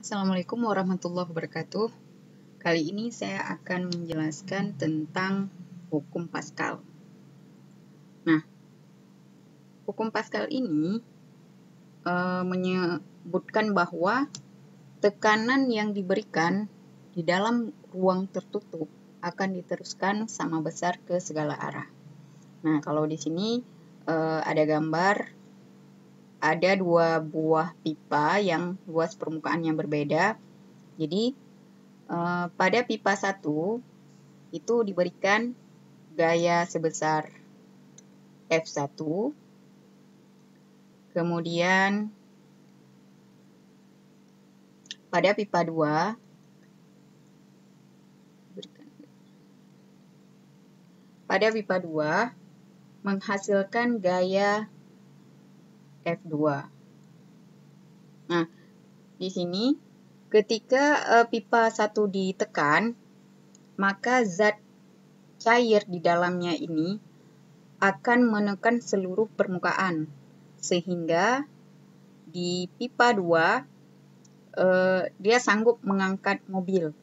Assalamualaikum warahmatullahi wabarakatuh. Kali ini saya akan menjelaskan tentang hukum Pascal. Nah, hukum Pascal ini menyebutkan bahwa tekanan yang diberikan di dalam ruang tertutup akan diteruskan sama besar ke segala arah. Nah, kalau di sini ada gambar, ada dua buah pipa yang luas permukaannya berbeda. Jadi, pada pipa 1 itu diberikan gaya sebesar F1, kemudian pada pipa 2 menghasilkan gaya F2. Nah, di sini ketika pipa 1 ditekan, maka zat cair di dalamnya ini akan menekan seluruh permukaan, sehingga di pipa 2 dia sanggup mengangkat mobil.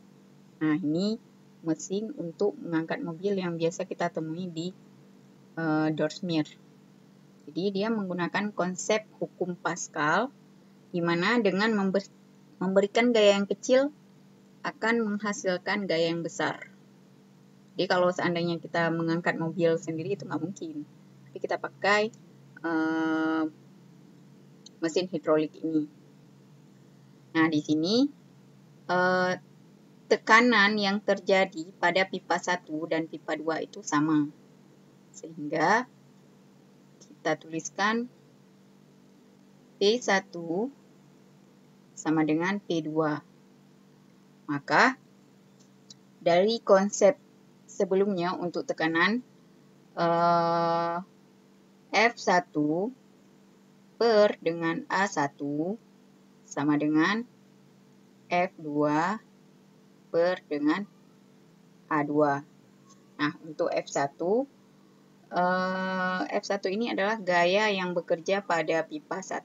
Nah, ini mesin untuk mengangkat mobil yang biasa kita temui di door smear. Jadi dia menggunakan konsep hukum Pascal, di mana dengan memberikan gaya yang kecil akan menghasilkan gaya yang besar. Jadi kalau seandainya kita mengangkat mobil sendiri itu nggak mungkin. Tapi kita pakai mesin hidrolik ini. Nah, di sini tekanan yang terjadi pada pipa 1 dan pipa 2 itu sama. Sehingga kita tuliskan P1 sama dengan P2. Maka dari konsep sebelumnya untuk tekanan F1 per dengan A1 sama dengan F2 per dengan A2. Nah, untuk F1 ini adalah gaya yang bekerja pada pipa 1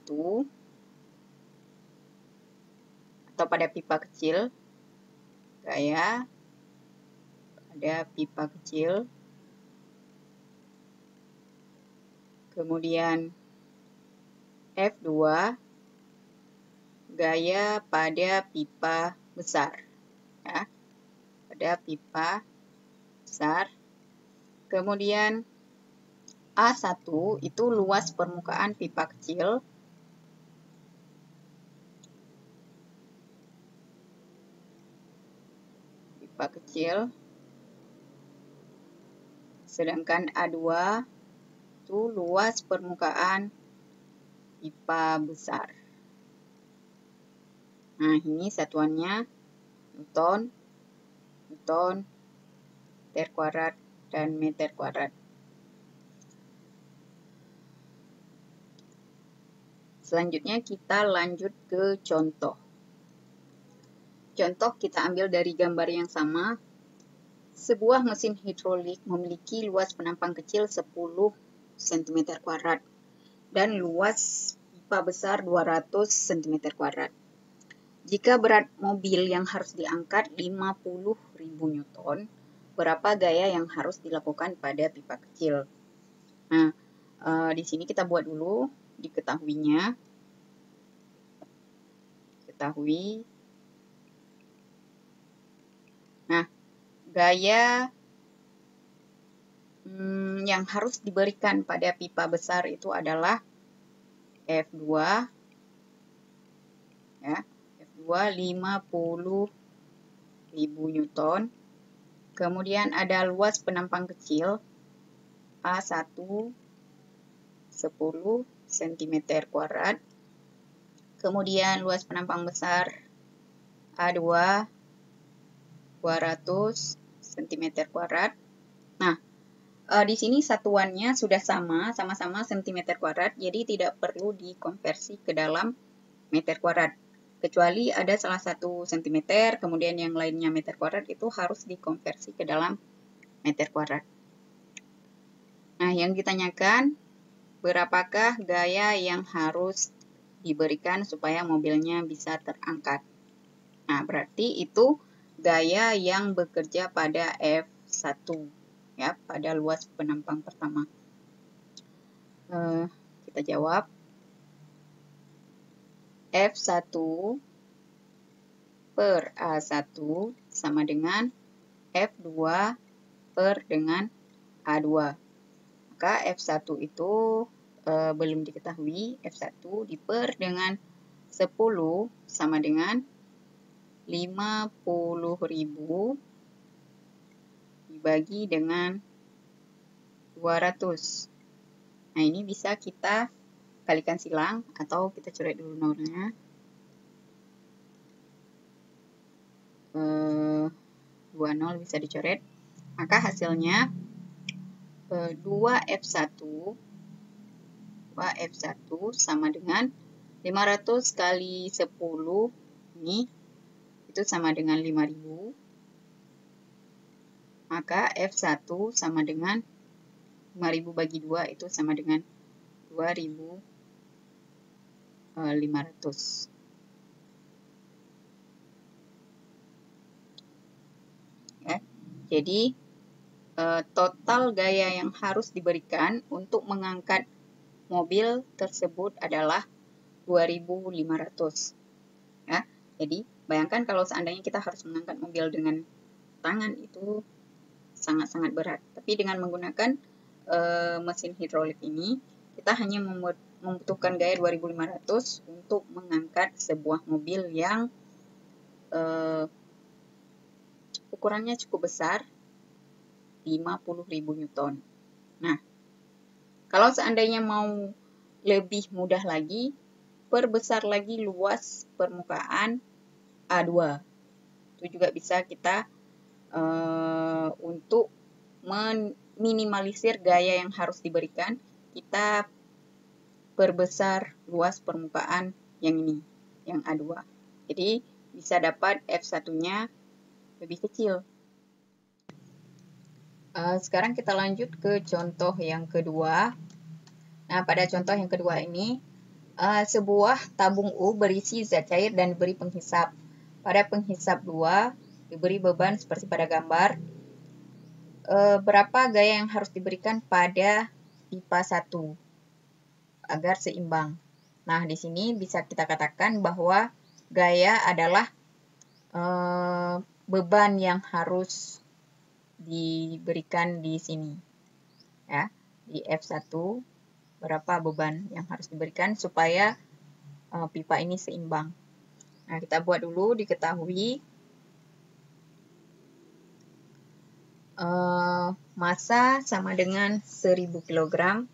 atau pada pipa kecil. Gaya pada pipa kecil. Kemudian F2 gaya pada pipa besar. Ya, pada pipa besar. Kemudian A1 itu luas permukaan pipa kecil. Pipa kecil. Sedangkan A2 itu luas permukaan pipa besar. Nah, ini satuannya Newton, meter kuadrat, dan meter kuadrat. Selanjutnya kita lanjut ke contoh. Contoh kita ambil dari gambar yang sama. Sebuah mesin hidrolik memiliki luas penampang kecil 10 cm kuadrat dan luas pipa besar 200 cm kuadrat. Jika berat mobil yang harus diangkat 50.000 Newton, berapa gaya yang harus dilakukan pada pipa kecil? Nah, di sini kita buat dulu diketahuinya. Nah, gaya yang harus diberikan pada pipa besar itu adalah F2, ya, F2 50.000 Newton. Kemudian ada luas penampang kecil A1 10 cm kuadrat. Kemudian luas penampang besar A2 200 cm kuadrat. Nah, di sini satuannya sudah sama-sama cm kuadrat, jadi tidak perlu dikonversi ke dalam meter kuadrat. Kecuali ada salah satu cm, kemudian yang lainnya meter kuadrat, itu harus dikonversi ke dalam meter kuadrat. Nah, yang ditanyakan, berapakah gaya yang harus diberikan supaya mobilnya bisa terangkat? Nah, berarti itu gaya yang bekerja pada F1, ya, pada luas penampang pertama. Kita jawab. F1 per A1 sama dengan F2 per dengan A2. Maka F1 itu belum diketahui. F1 diper dengan 10 sama dengan 50.000 dibagi dengan 200. Nah, ini bisa kita kalikan silang atau kita coret dulu nolnya. 20 bisa dicoret. Maka hasilnya 2F1 sama dengan 500 kali 10 ini itu sama dengan 5.000. Maka F1 sama dengan 5.000 bagi 2 itu sama dengan 2.500. Ya. Jadi total gaya yang harus diberikan untuk mengangkat mobil tersebut adalah 2.500. Ya. Jadi bayangkan kalau seandainya kita harus mengangkat mobil dengan tangan itu sangat-sangat berat. Tapi dengan menggunakan mesin hidrolik ini, kita hanya membutuhkan gaya 2.500 untuk mengangkat sebuah mobil yang ukurannya cukup besar, 50.000 Newton. Nah, kalau seandainya mau lebih mudah lagi, perbesar lagi luas permukaan A2. Itu juga bisa kita untuk meminimalisir gaya yang harus diberikan, kita perbesar luas permukaan yang ini, yang A2. Jadi, bisa dapat F1-nya lebih kecil. Sekarang kita lanjut ke contoh yang kedua. Nah, pada contoh yang kedua ini, sebuah tabung U berisi zat cair dan diberi penghisap. Pada penghisap 2, diberi beban seperti pada gambar. Berapa gaya yang harus diberikan pada pipa 1 agar seimbang? Nah, di sini bisa kita katakan bahwa gaya adalah beban yang harus diberikan di sini. Ya, di F1 berapa beban yang harus diberikan supaya pipa ini seimbang. Nah, kita buat dulu diketahui massa sama dengan 1000 kg.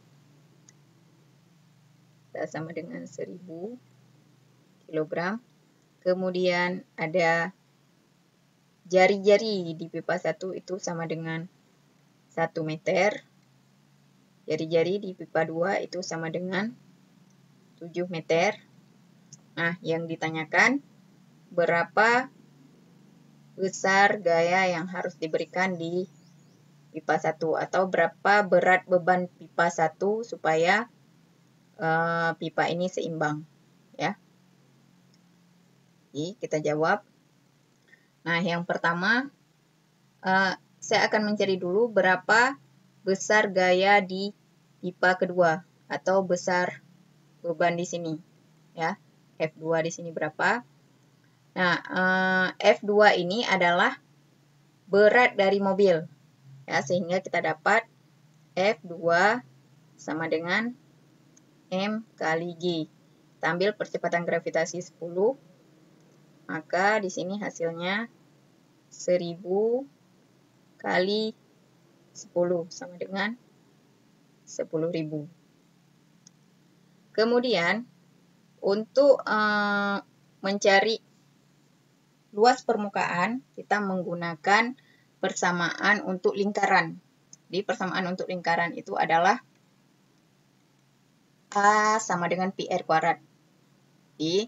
Sama dengan 1000 kg. Kemudian ada jari-jari di pipa 1 itu sama dengan 1 meter. Jari-jari di pipa 2 itu sama dengan 7 meter. Nah, yang ditanyakan berapa besar gaya yang harus diberikan di pipa 1 atau berapa berat beban pipa 1 supaya pipa ini seimbang, ya. Jadi, kita jawab. Nah, yang pertama, saya akan mencari dulu berapa besar gaya di pipa kedua atau besar beban di sini, ya. F2 di sini berapa? Nah, F2 ini adalah berat dari mobil, ya, sehingga kita dapat F2 sama dengan M kali G. Kita ambil percepatan gravitasi 10, maka di sini hasilnya 1000 kali 10 sama dengan 10.000. Kemudian, untuk mencari luas permukaan, kita menggunakan persamaan untuk lingkaran. Jadi, persamaan untuk lingkaran itu adalah A sama dengan PR kuadrat. Jadi,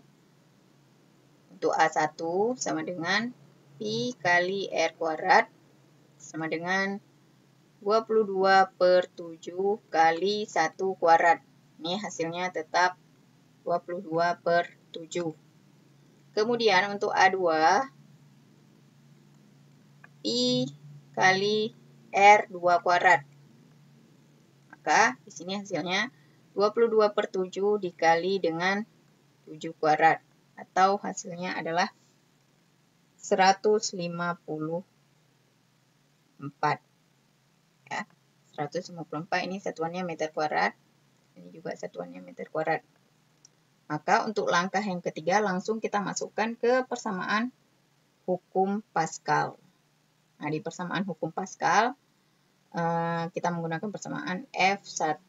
untuk A1 sama dengan Pi kali R kuadrat sama dengan 22/7 kali 1 kuadrat. Ini hasilnya tetap 22/7. Kemudian untuk A2, I kali R2 kuadrat. Maka di sini hasilnya 22/7 dikali dengan 7 kuadrat. Atau hasilnya adalah 154. Ya, 154 ini satuannya meter kuadrat. Ini juga satuannya meter kuadrat. Maka untuk langkah yang ketiga langsung kita masukkan ke persamaan hukum Pascal. Nah, di persamaan hukum Pascal, kita menggunakan persamaan F1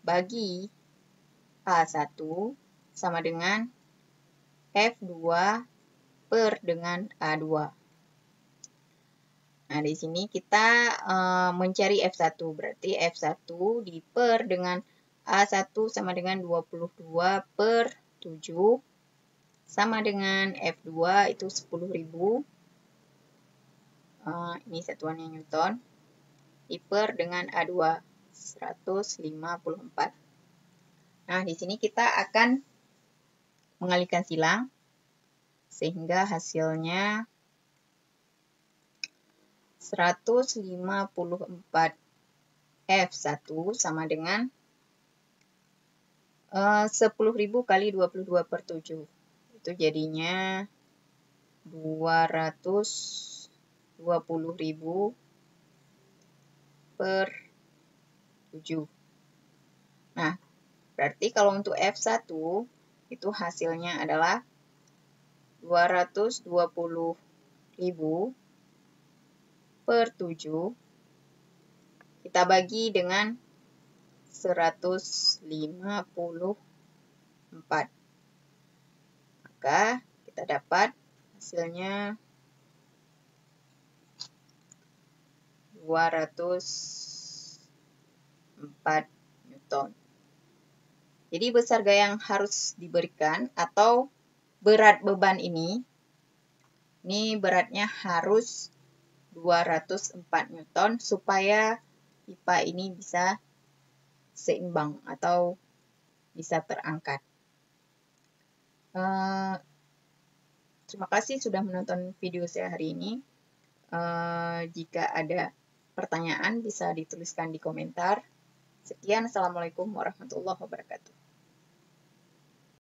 bagi A1 sama dengan F2 per dengan A2. Nah, di sini kita mencari F1, berarti F1 diper dengan A1 sama dengan 22/7 sama dengan F2 itu 10.000. Ini satuannya Newton. Diper dengan A2 154. Nah, di sini kita akan mengalihkan silang sehingga hasilnya 154 F1 sama dengan 10.000 kali 22/7. Itu jadinya 220.000 per 7. Nah, berarti kalau untuk F1 itu hasilnya adalah 220.000 per 7. Kita bagi dengan 154. Maka kita dapat hasilnya 204 Newton. Jadi besar gaya yang harus diberikan atau berat beban ini beratnya harus 204 Newton supaya pipa ini bisa seimbang atau bisa terangkat. Terima kasih sudah menonton video saya hari ini. Jika ada pertanyaan bisa dituliskan di komentar. Sekian, Assalamualaikum warahmatullahi wabarakatuh.